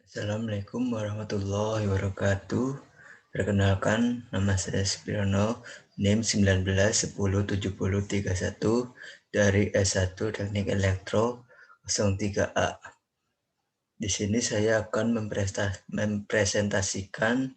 Assalamualaikum warahmatullahi wabarakatuh. Perkenalkan, nama saya Spirono, NIM 19107031 dari S1 Teknik Elektro 03A. Di sini saya akan mempresentasikan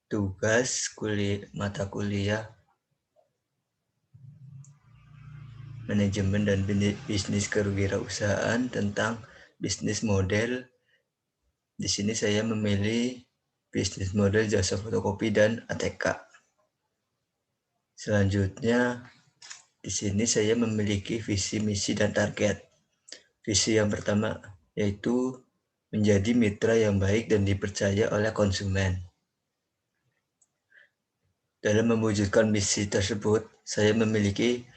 tugas mata kuliah Manajemen dan Bisnis Kewirausahaan tentang bisnis model. Di sini saya memilih bisnis model jasa fotokopi dan ATK. Selanjutnya, di sini saya memiliki visi, misi, dan target. Visi yang pertama yaitu menjadi mitra yang baik dan dipercaya oleh konsumen. Dalam mewujudkan misi tersebut, saya memiliki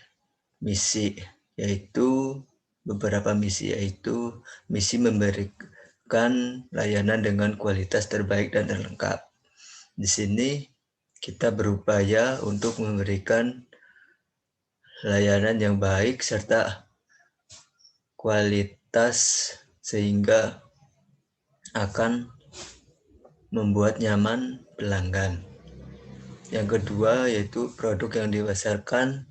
misi, yaitu beberapa misi, yaitu misi memberikan layanan dengan kualitas terbaik dan terlengkap. Di sini kita berupaya untuk memberikan layanan yang baik serta kualitas sehingga akan membuat nyaman pelanggan. Yang kedua yaitu produk yang dipasarkan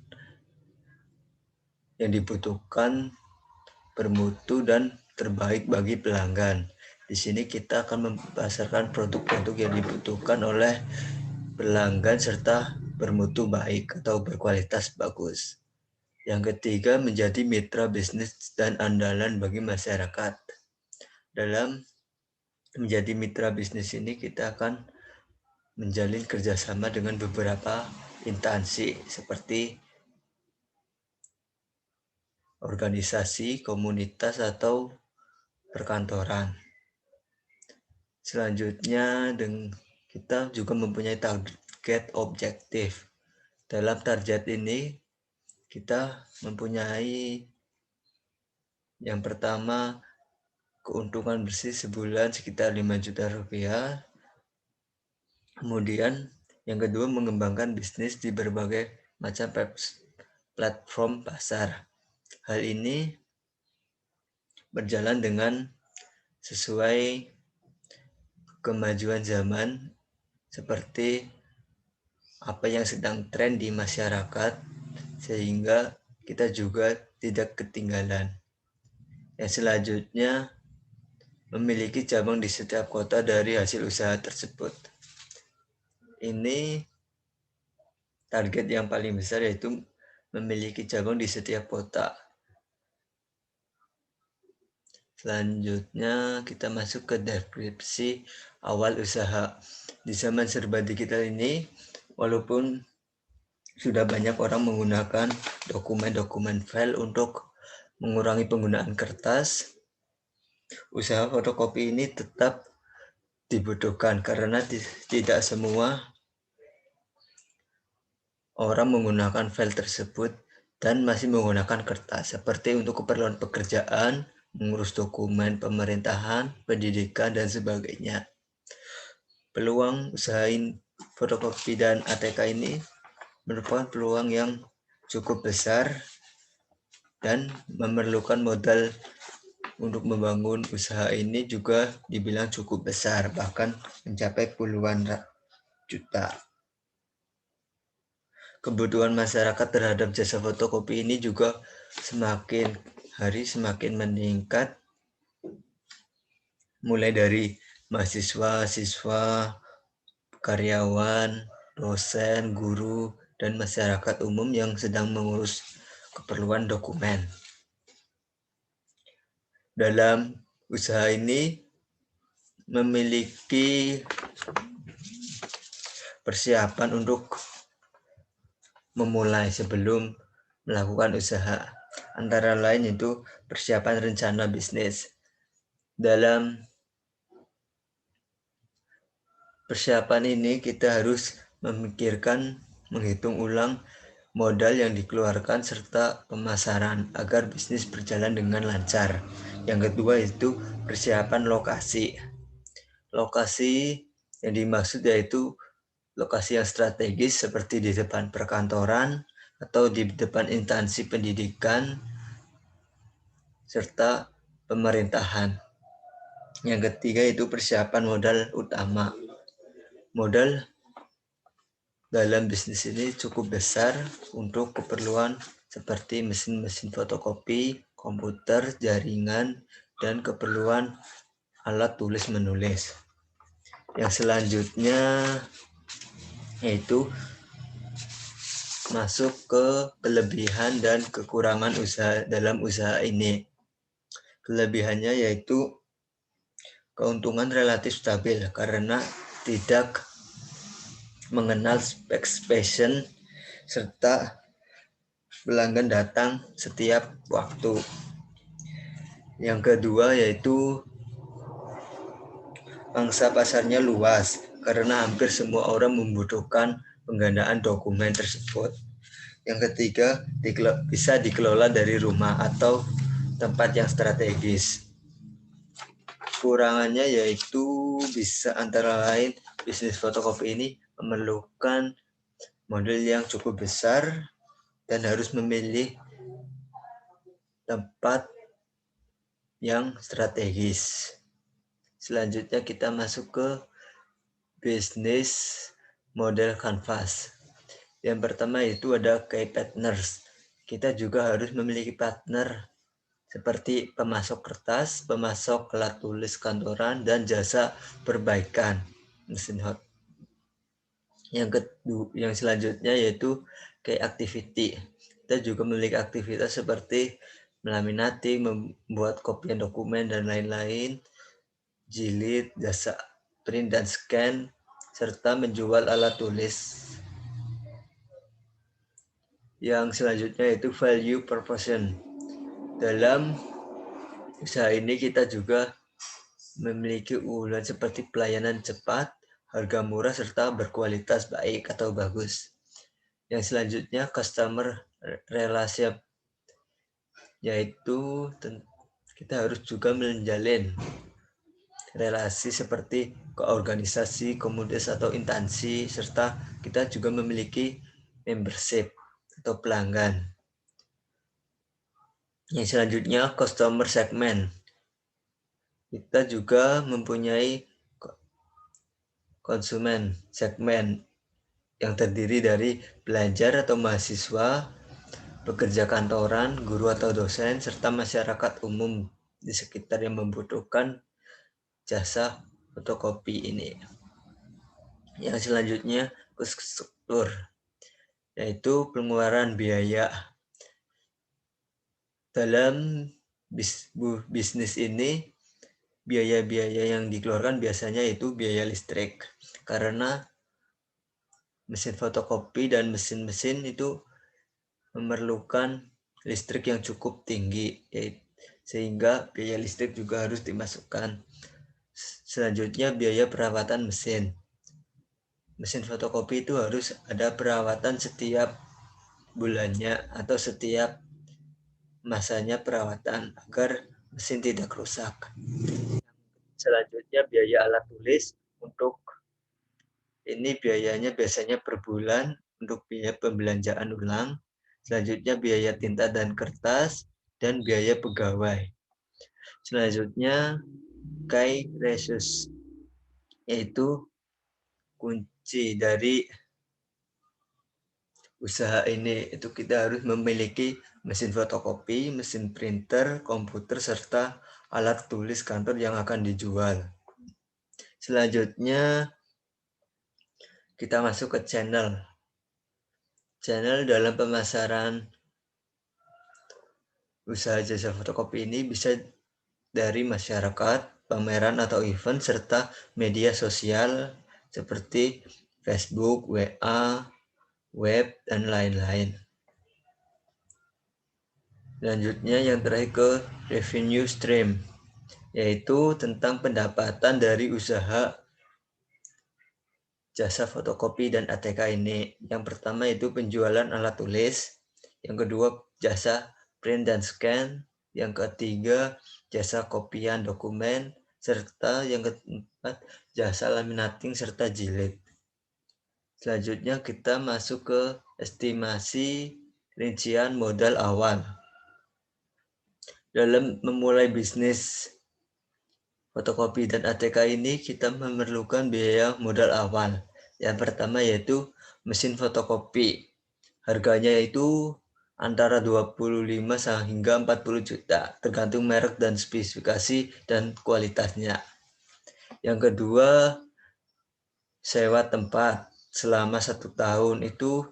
yang dibutuhkan bermutu dan terbaik bagi pelanggan. Di sini kita akan memasarkan produk-produk yang dibutuhkan oleh pelanggan serta bermutu baik atau berkualitas bagus. Yang ketiga, menjadi mitra bisnis dan andalan bagi masyarakat. Dalam menjadi mitra bisnis ini kita akan menjalin kerjasama dengan beberapa instansi seperti organisasi, komunitas, atau perkantoran. Selanjutnya, kita juga mempunyai target objektif. Dalam target ini, kita mempunyai yang pertama, keuntungan bersih sebulan sekitar 5 juta rupiah. Kemudian, yang kedua, mengembangkan bisnis di berbagai macam platform pasar. Hal ini berjalan dengan sesuai kemajuan zaman seperti apa yang sedang tren di masyarakat, sehingga kita juga tidak ketinggalan. Yang selanjutnya, memiliki cabang di setiap kota dari hasil usaha tersebut. Ini target yang paling besar, yaitu memiliki cabang di setiap kota. Selanjutnya kita masuk ke deskripsi awal usaha. Di zaman serba digital ini, walaupun sudah banyak orang menggunakan dokumen-dokumen file untuk mengurangi penggunaan kertas, usaha fotokopi ini tetap dibutuhkan karena tidak semua orang menggunakan file tersebut dan masih menggunakan kertas, seperti untuk keperluan pekerjaan, mengurus dokumen pemerintahan, pendidikan, dan sebagainya. Peluang usaha fotokopi dan ATK ini merupakan peluang yang cukup besar dan memerlukan modal untuk membangun usaha ini juga dibilang cukup besar, bahkan mencapai puluhan juta. Kebutuhan masyarakat terhadap jasa fotokopi ini juga semakin hari semakin meningkat, mulai dari mahasiswa, siswa, karyawan, dosen, guru, dan masyarakat umum yang sedang mengurus keperluan dokumen. Dalam usaha ini memiliki persiapan untuk memulai sebelum melakukan usaha. Antara lain itu persiapan rencana bisnis. Dalam persiapan ini kita harus memikirkan, menghitung ulang modal yang dikeluarkan serta pemasaran agar bisnis berjalan dengan lancar. Yang kedua itu persiapan lokasi. Lokasi yang dimaksud yaitu lokasi yang strategis seperti di depan perkantoran atau di depan instansi pendidikan serta pemerintahan. Yang ketiga itu persiapan modal utama. Modal dalam bisnis ini cukup besar untuk keperluan seperti mesin-mesin fotokopi, komputer, jaringan, dan keperluan alat tulis menulis. Yang selanjutnya yaitu masuk ke kelebihan dan kekurangan dalam usaha ini. Kelebihannya yaitu keuntungan relatif stabil karena tidak mengenal passion serta pelanggan datang setiap waktu. Yang kedua yaitu pangsa pasarnya luas karena hampir semua orang membutuhkan penggandaan dokumen tersebut. Yang ketiga, bisa dikelola dari rumah atau tempat yang strategis. Kurangannya yaitu bisa antara lain bisnis fotokopi ini memerlukan model yang cukup besar dan harus memilih tempat yang strategis. Selanjutnya kita masuk ke bisnis model kanvas. Yang pertama itu ada key partners. Kita juga harus memiliki partner seperti pemasok kertas, pemasok alat tulis kantoran, dan jasa perbaikan mesin hot. Yang selanjutnya yaitu key activity. Kita juga memiliki aktivitas seperti melaminating, membuat kopian dokumen, dan lain-lain, jilid, jasa print dan scan, serta menjual alat tulis. Yang selanjutnya yaitu value proposition. Dalam usaha ini kita juga memiliki unggulan seperti pelayanan cepat, harga murah, serta berkualitas baik atau bagus. Yang selanjutnya customer relation, yaitu kita harus juga menjalin relasi seperti ke organisasi, komunitas atau instansi, serta kita juga memiliki membership atau pelanggan. Yang selanjutnya customer segment. Kita juga mempunyai konsumen segmen yang terdiri dari pelajar atau mahasiswa, pekerja kantoran, guru atau dosen, serta masyarakat umum di sekitar yang membutuhkan jasa fotokopi ini. Yang selanjutnya struktur, yaitu pengeluaran biaya. Dalam bisnis ini, biaya-biaya yang dikeluarkan biasanya itu biaya listrik, karena mesin fotokopi dan mesin-mesin itu memerlukan listrik yang cukup tinggi, sehingga biaya listrik juga harus dimasukkan. Selanjutnya biaya perawatan mesin. Mesin fotokopi itu harus ada perawatan setiap bulannya atau setiap masanya perawatan agar mesin tidak rusak. Selanjutnya biaya alat tulis. Untuk ini biayanya biasanya per bulan untuk biaya pembelanjaan ulang. Selanjutnya biaya tinta dan kertas dan biaya pegawai. Selanjutnya key resource, yaitu kunci dari usaha ini. Itu kita harus memiliki mesin fotokopi, mesin printer, komputer, serta alat tulis kantor yang akan dijual. Selanjutnya kita masuk ke channel. Channel dalam pemasaran usaha jasa fotokopi ini bisa dari masyarakat, pameran atau event, serta media sosial seperti Facebook, WA, web, dan lain-lain. Selanjutnya yang terakhir ke revenue stream, yaitu tentang pendapatan dari usaha jasa fotokopi dan ATK ini. Yang pertama itu penjualan alat tulis, yang kedua jasa print dan scan, yang ketiga jasa kopian dokumen, serta yang keempat jasa laminating serta jilid. Selanjutnya kita masuk ke estimasi rincian modal awal. Dalam memulai bisnis fotokopi dan ATK ini kita memerlukan biaya modal awal. Yang pertama yaitu mesin fotokopi. Harganya itu antara 25 hingga 40 juta, tergantung merek dan spesifikasi dan kualitasnya. Yang kedua, sewa tempat selama 1 tahun itu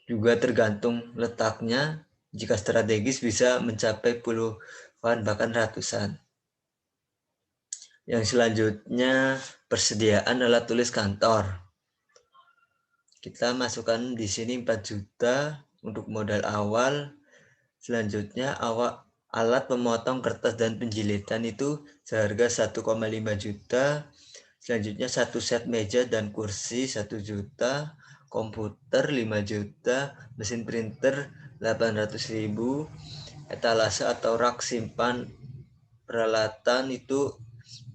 juga tergantung letaknya. Jika strategis bisa mencapai puluhan bahkan ratusan. Yang selanjutnya persediaan alat tulis kantor. Kita masukkan di sini 4 juta untuk modal awal. Selanjutnya alat pemotong kertas dan penjilitan itu seharga 1,5 juta. Selanjutnya satu set meja dan kursi 1 juta, komputer 5 juta, mesin printer 800.000, etalase atau rak simpan peralatan itu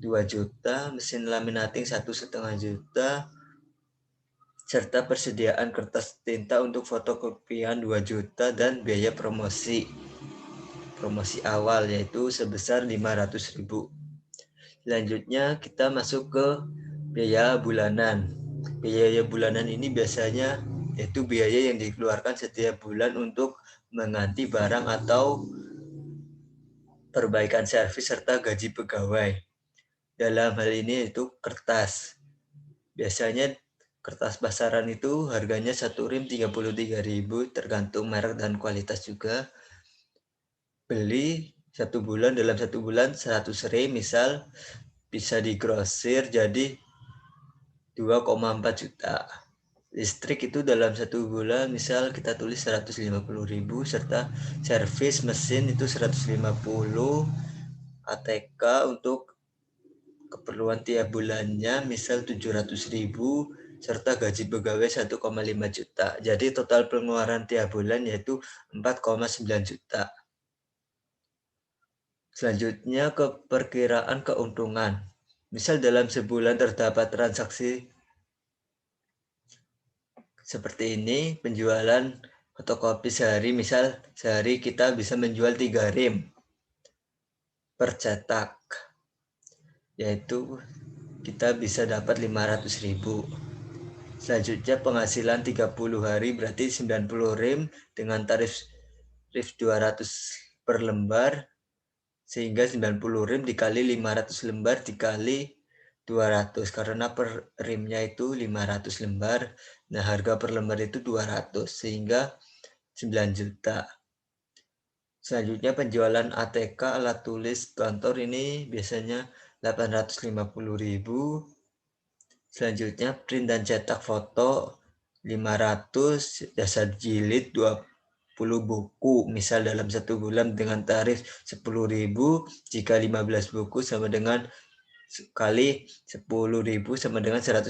2 juta, mesin laminating 1,5 juta, serta persediaan kertas tinta untuk fotokopian 2 juta dan biaya promosi awal yaitu sebesar 500.000. Selanjutnya kita masuk ke biaya bulanan. Biaya bulanan ini biasanya yaitu biaya yang dikeluarkan setiap bulan untuk mengganti barang atau perbaikan servis serta gaji pegawai. Dalam hal ini yaitu kertas. Biasanya kertas pasaran itu harganya 1 rim 33.000 tergantung merek dan kualitas juga. Beli 1 bulan, dalam 1 bulan 100 rim misal bisa digrosir jadi 2,4 juta. Listrik itu dalam 1 bulan misal kita tulis 150.000 serta servis mesin itu 150, ATK untuk keperluan tiap bulannya misal 700.000 serta gaji pegawai 1,5 juta. Jadi total pengeluaran tiap bulan yaitu 4,9 juta. Selanjutnya ke perkiraan keuntungan. Misal dalam sebulan terdapat transaksi seperti ini, penjualan fotokopi sehari, misal sehari kita bisa menjual 3 rim per cetak, yaitu kita bisa dapat 500.000. Selanjutnya penghasilan 30 hari berarti 90 rim dengan tarif 200 per lembar, sehingga 90 rim dikali 500 lembar dikali 200 karena per rimnya itu 500 lembar. Nah, harga per lembar itu 200 sehingga 9 juta. Selanjutnya penjualan ATK alat tulis kantor ini biasanya 850.000. Selanjutnya print dan cetak foto 500, jasa jilid 20 buku misal dalam 1 bulan dengan tarif 10.000, jika 15 buku sama dengan kali 10.000 sama dengan 150.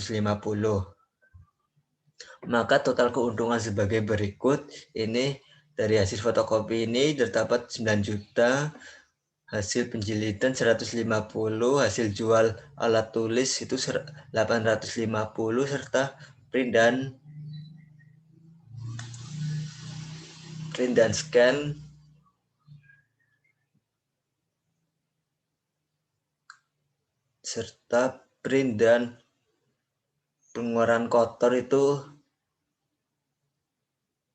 Maka total keuntungan sebagai berikut. Ini dari hasil fotokopi ini terdapat 9 juta, hasil penjilitan 150, hasil jual alat tulis itu 850 serta print dan scan serta print dan pengeluaran kotor itu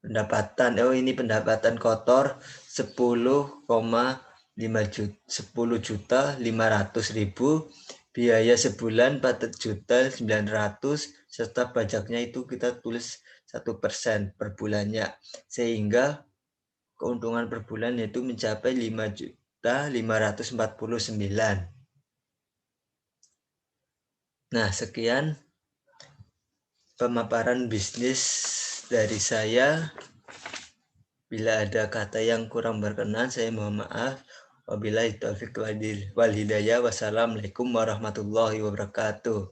pendapatan. Ini pendapatan kotor 10,5 juta, 10.500.000, biaya sebulan 4.900.000 serta pajaknya itu kita tulis 1% per bulannya, sehingga keuntungan per bulan yaitu mencapai 5.549. Nah, sekian pemaparan bisnis dari saya. Bila ada kata yang kurang berkenan, saya mohon maaf. Wabillahi taufiq wal hidayah. Wassalamualaikum warahmatullahi wabarakatuh.